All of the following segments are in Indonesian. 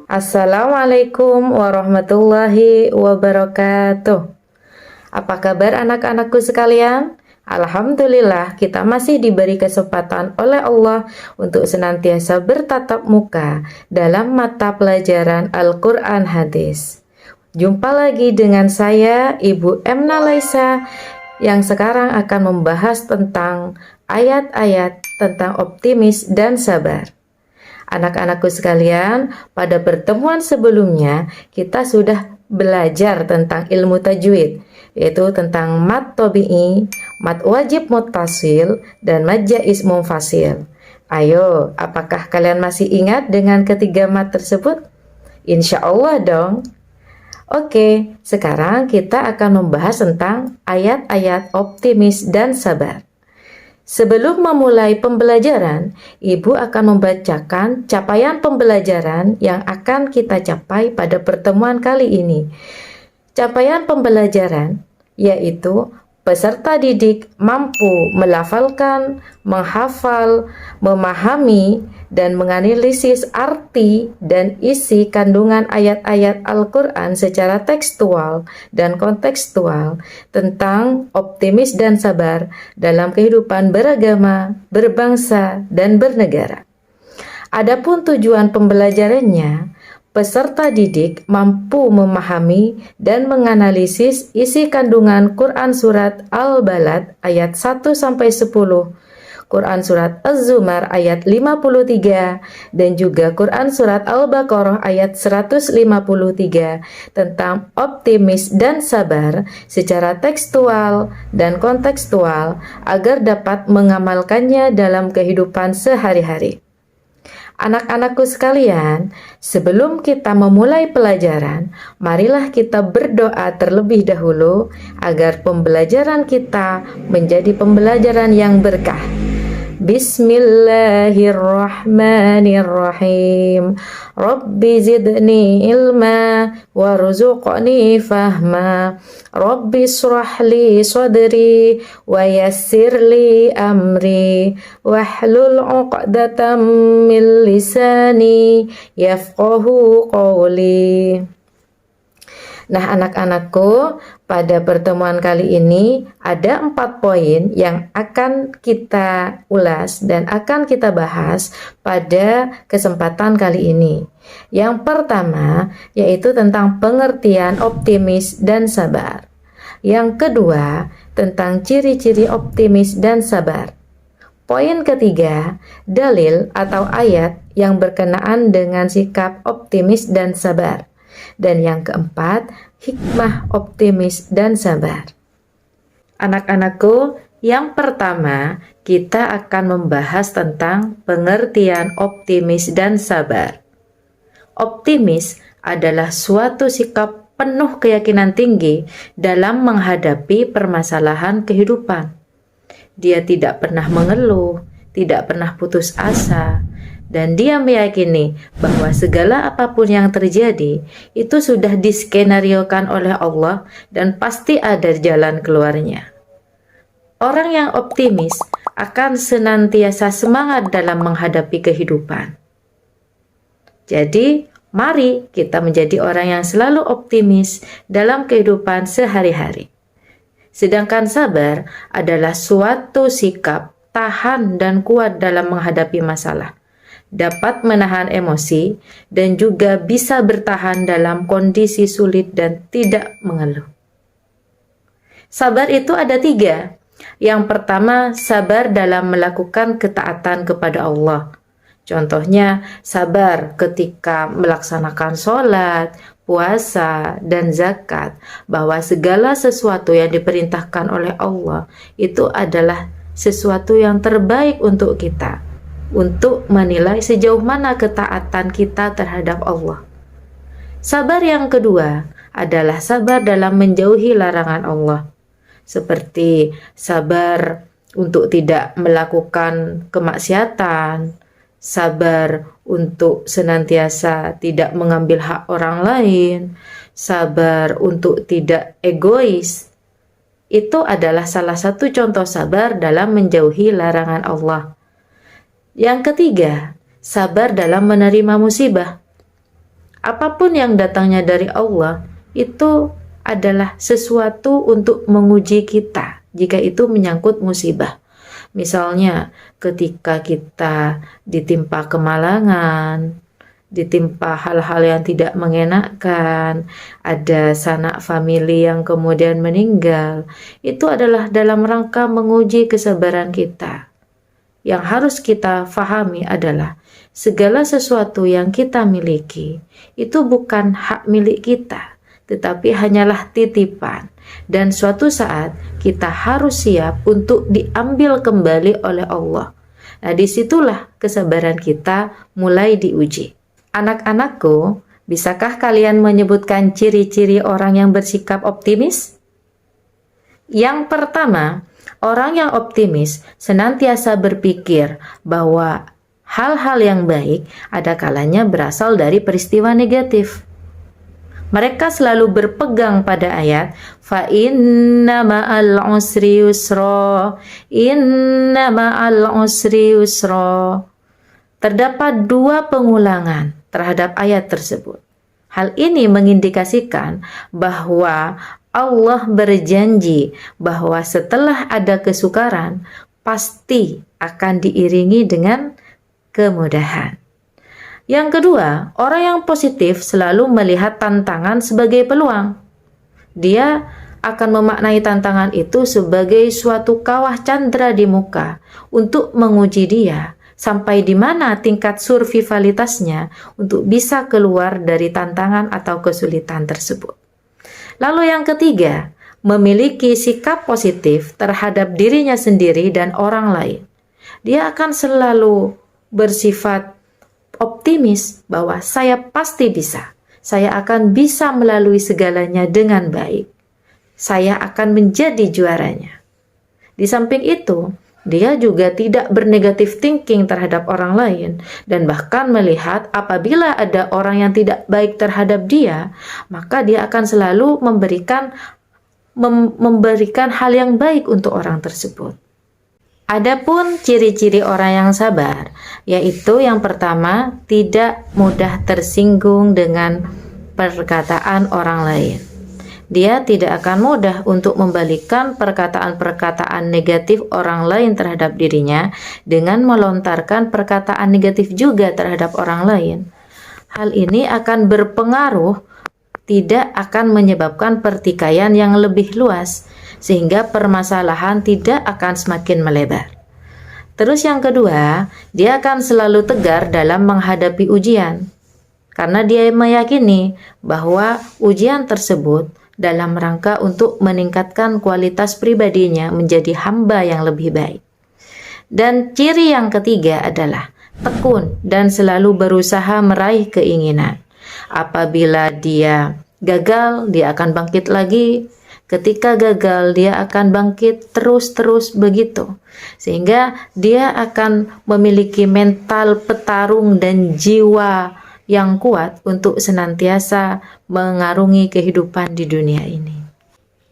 Assalamualaikum warahmatullahi wabarakatuh. Apa kabar anak-anakku sekalian? Alhamdulillah kita masih diberi kesempatan oleh Allah untuk senantiasa bertatap muka dalam mata pelajaran Al-Quran Hadis. Jumpa lagi dengan saya, Ibu Emna Laisa, yang sekarang akan membahas tentang ayat-ayat tentang optimis dan sabar. Anak-anakku sekalian, pada pertemuan sebelumnya kita sudah belajar tentang ilmu tajwid, yaitu tentang mad tabi'i, mad wajib muttasil, dan mad jaiz munfasil. Ayo, apakah kalian masih ingat dengan ketiga mad tersebut? Insya Allah dong. Oke, sekarang kita akan membahas tentang ayat-ayat optimis dan sabar. Sebelum memulai pembelajaran, Ibu akan membacakan capaian pembelajaran yang akan kita capai pada pertemuan kali ini. Capaian pembelajaran yaitu peserta didik mampu melafalkan, menghafal, memahami, dan menganalisis arti dan isi kandungan ayat-ayat Al-Quran secara tekstual dan kontekstual tentang optimis dan sabar dalam kehidupan beragama, berbangsa, dan bernegara. Adapun tujuan pembelajarannya, peserta didik mampu memahami dan menganalisis isi kandungan Quran Surat Al-Balad ayat 1-10, Quran Surat Az-Zumar ayat 53, dan juga Quran Surat Al-Baqarah ayat 153 tentang optimis dan sabar secara tekstual dan kontekstual agar dapat mengamalkannya dalam kehidupan sehari-hari. Anak-anakku sekalian, sebelum kita memulai pelajaran, marilah kita berdoa terlebih dahulu agar pembelajaran kita menjadi pembelajaran yang berkah. Bismillahirrahmanirrahim. Rabbi zidni ilma warzuqni fahma. Rabbi shrah li sadri wa yassir li amri wahlul 'uqdatam min lisani yafqahu qawli. Nah, anak-anakku, pada pertemuan kali ini ada 4 poin yang akan kita ulas dan akan kita bahas pada kesempatan kali ini. Yang pertama yaitu tentang pengertian optimis dan sabar. Yang kedua tentang ciri-ciri optimis dan sabar. Poin ketiga, dalil atau ayat yang berkenaan dengan sikap optimis dan sabar. Dan yang keempat, hikmah optimis dan sabar. Anak-anakku, yang pertama kita akan membahas tentang pengertian optimis dan sabar. Optimis adalah suatu sikap penuh keyakinan tinggi dalam menghadapi permasalahan kehidupan. Dia tidak pernah mengeluh, tidak pernah putus asa, dan dia meyakini bahwa segala apapun yang terjadi itu sudah diskenariokan oleh Allah dan pasti ada jalan keluarnya. Orang yang optimis akan senantiasa semangat dalam menghadapi kehidupan. Jadi, mari kita menjadi orang yang selalu optimis dalam kehidupan sehari-hari. Sedangkan sabar adalah suatu sikap tahan dan kuat dalam menghadapi masalah, dapat menahan emosi, dan juga bisa bertahan dalam kondisi sulit dan tidak mengeluh. Sabar itu ada 3. Yang pertama, sabar dalam melakukan ketaatan kepada Allah. Contohnya, sabar ketika melaksanakan sholat, puasa, dan zakat, bahwa segala sesuatu yang diperintahkan oleh Allah itu adalah sesuatu yang terbaik untuk kita, untuk menilai sejauh mana ketaatan kita terhadap Allah. Sabar yang kedua adalah sabar dalam menjauhi larangan Allah, seperti sabar untuk tidak melakukan kemaksiatan, sabar untuk senantiasa tidak mengambil hak orang lain, sabar untuk tidak egois. Itu adalah salah satu contoh sabar dalam menjauhi larangan Allah. Yang ketiga, sabar dalam menerima musibah. apapun yang datangnya dari Allah itu adalah sesuatu untuk menguji kita jika itu menyangkut musibah. Misalnya ketika kita ditimpa kemalangan, ditimpa hal-hal yang tidak mengenakan, ada sanak famili yang kemudian meninggal, itu adalah dalam rangka menguji kesabaran kita. Yang harus kita fahami adalah segala sesuatu yang kita miliki itu bukan hak milik kita, tetapi hanyalah titipan. Dan suatu saat kita harus siap untuk diambil kembali oleh Allah. Nah, disitulah kesabaran kita mulai diuji. Anak-anakku, bisakah kalian menyebutkan ciri-ciri orang yang bersikap optimis? Yang pertama, orang yang optimis senantiasa berpikir bahwa hal-hal yang baik ada kalanya berasal dari peristiwa negatif. Mereka selalu berpegang pada ayat fa inna ma'al usri yusra, inna ma'al usri yusra. Terdapat 2 pengulangan terhadap ayat tersebut. Hal ini mengindikasikan bahwa Allah berjanji bahwa setelah ada kesukaran pasti akan diiringi dengan kemudahan. Yang kedua, orang yang positif selalu melihat tantangan sebagai peluang. Dia akan memaknai tantangan itu sebagai suatu kawah candra di muka untuk menguji dia sampai di mana tingkat survivalitasnya untuk bisa keluar dari tantangan atau kesulitan tersebut. Lalu yang ketiga, memiliki sikap positif terhadap dirinya sendiri dan orang lain. Dia akan selalu bersifat optimis bahwa saya pasti bisa. Saya akan bisa melalui segalanya dengan baik. Saya akan menjadi juaranya. Di samping itu, dia juga tidak bernegatif thinking terhadap orang lain dan bahkan melihat apabila ada orang yang tidak baik terhadap dia, maka dia akan selalu memberikan hal yang baik untuk orang tersebut. Adapun ciri-ciri orang yang sabar, yaitu yang pertama, tidak mudah tersinggung dengan perkataan orang lain. Dia tidak akan mudah untuk membalikkan perkataan-perkataan negatif orang lain terhadap dirinya dengan melontarkan perkataan negatif juga terhadap orang lain. Hal ini akan berpengaruh, tidak akan menyebabkan pertikaian yang lebih luas, sehingga permasalahan tidak akan semakin melebar. Terus yang kedua, dia akan selalu tegar dalam menghadapi ujian, karena dia meyakini bahwa ujian tersebut dalam rangka untuk meningkatkan kualitas pribadinya menjadi hamba yang lebih baik. Dan ciri yang ketiga adalah tekun dan selalu berusaha meraih keinginan. Apabila dia gagal, dia akan bangkit lagi. Ketika gagal, dia akan bangkit terus-terus begitu. Sehingga dia akan memiliki mental petarung dan jiwa yang kuat untuk senantiasa mengarungi kehidupan di dunia ini.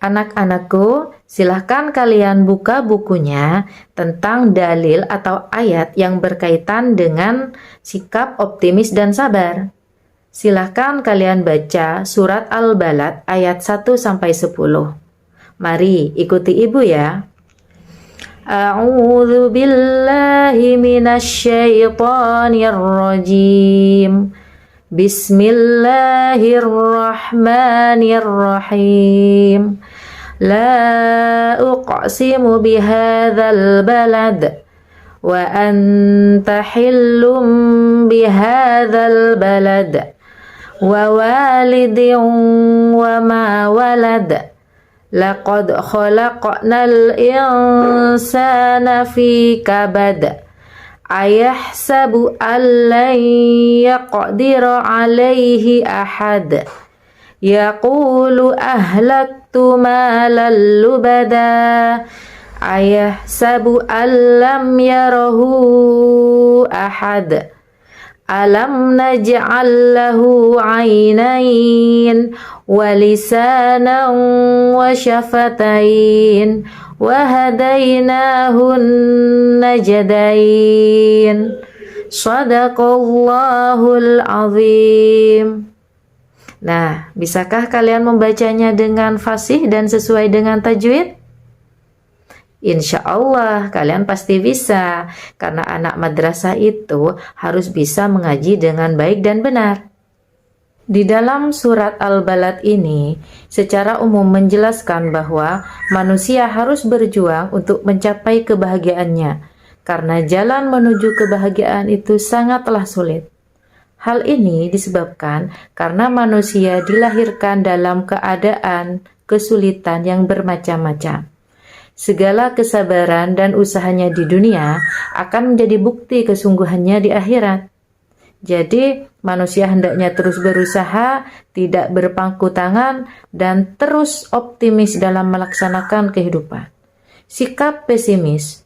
Anak-anakku, silahkan kalian buka bukunya tentang dalil atau ayat yang berkaitan dengan sikap optimis dan sabar. Silahkan kalian baca surat Al-Balad ayat 1-10. Mari ikuti ibu ya. A'udzu billahi minasyaitonir rajim. Bismillahirrahmanirrahim. La uqsimu bihadzal balad wa anta hillum bihadzal balad wa walidin wa ma walad laqad khalaqnal insana fi kabad ayahsabu an lan yaqdira alaihi ahad yaqulu ahlaktu malan lubada ayahsabu an lam yarahu ahad alam naj'al lahu 'ainain wa lisanan wa syafatain wa hadainahun najdain. Shadaqallahul azim. Nah, bisakah kalian membacanya dengan fasih dan sesuai dengan tajwid? Insya Allah kalian pasti bisa, karena anak madrasah itu harus bisa mengaji dengan baik dan benar. Di dalam surat Al-Balad ini, secara umum menjelaskan bahwa manusia harus berjuang untuk mencapai kebahagiaannya, karena jalan menuju kebahagiaan itu sangatlah sulit. Hal ini disebabkan karena manusia dilahirkan dalam keadaan kesulitan yang bermacam-macam. Segala kesabaran dan usahanya di dunia akan menjadi bukti kesungguhannya di akhirat. Jadi, manusia hendaknya terus berusaha, tidak berpangku tangan, dan terus optimis dalam melaksanakan kehidupan. Sikap pesimis,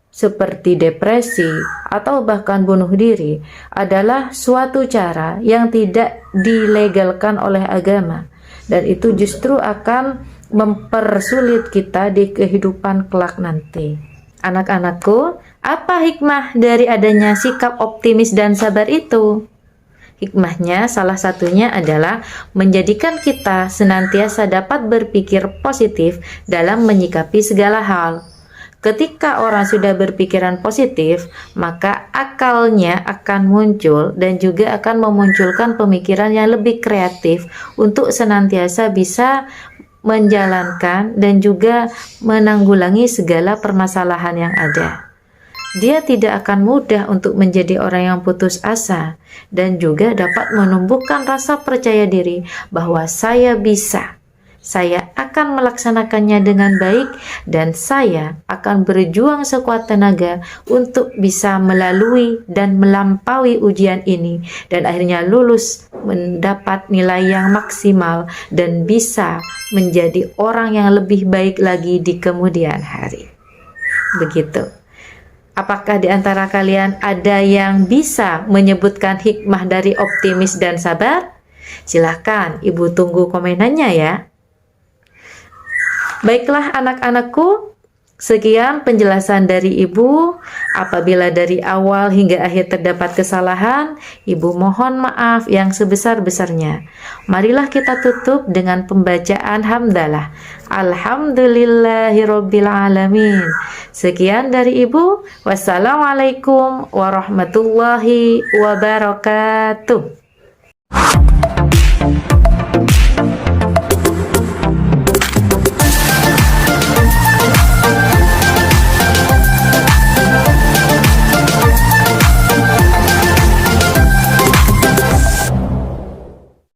seperti depresi atau bahkan bunuh diri, adalah suatu cara yang tidak dilegalkan oleh agama, dan itu justru akan mempersulit kita di kehidupan kelak nanti. Anak-anakku, apa hikmah dari adanya sikap optimis dan sabar itu? Hikmahnya salah satunya adalah menjadikan kita senantiasa dapat berpikir positif dalam menyikapi segala hal. Ketika orang sudah berpikiran positif, maka akalnya akan muncul dan juga akan memunculkan pemikiran yang lebih kreatif untuk senantiasa bisa menjalankan dan juga menanggulangi segala permasalahan yang ada. Dia tidak akan mudah untuk menjadi orang yang putus asa dan juga dapat menumbuhkan rasa percaya diri bahwa saya bisa. Saya akan melaksanakannya dengan baik dan saya akan berjuang sekuat tenaga untuk bisa melalui dan melampaui ujian ini dan akhirnya lulus mendapat nilai yang maksimal dan bisa menjadi orang yang lebih baik lagi di kemudian hari. Begitu. Apakah di antara kalian ada yang bisa menyebutkan hikmah dari optimis dan sabar? Silahkan, Ibu tunggu komenannya ya. Baiklah anak-anakku, sekian penjelasan dari Ibu. Apabila dari awal hingga akhir terdapat kesalahan, Ibu mohon maaf yang sebesar-besarnya. Marilah kita tutup dengan pembacaan hamdalah. Alhamdulillahirabbil alamin. Sekian dari Ibu. Wassalamualaikum warahmatullahi wabarakatuh.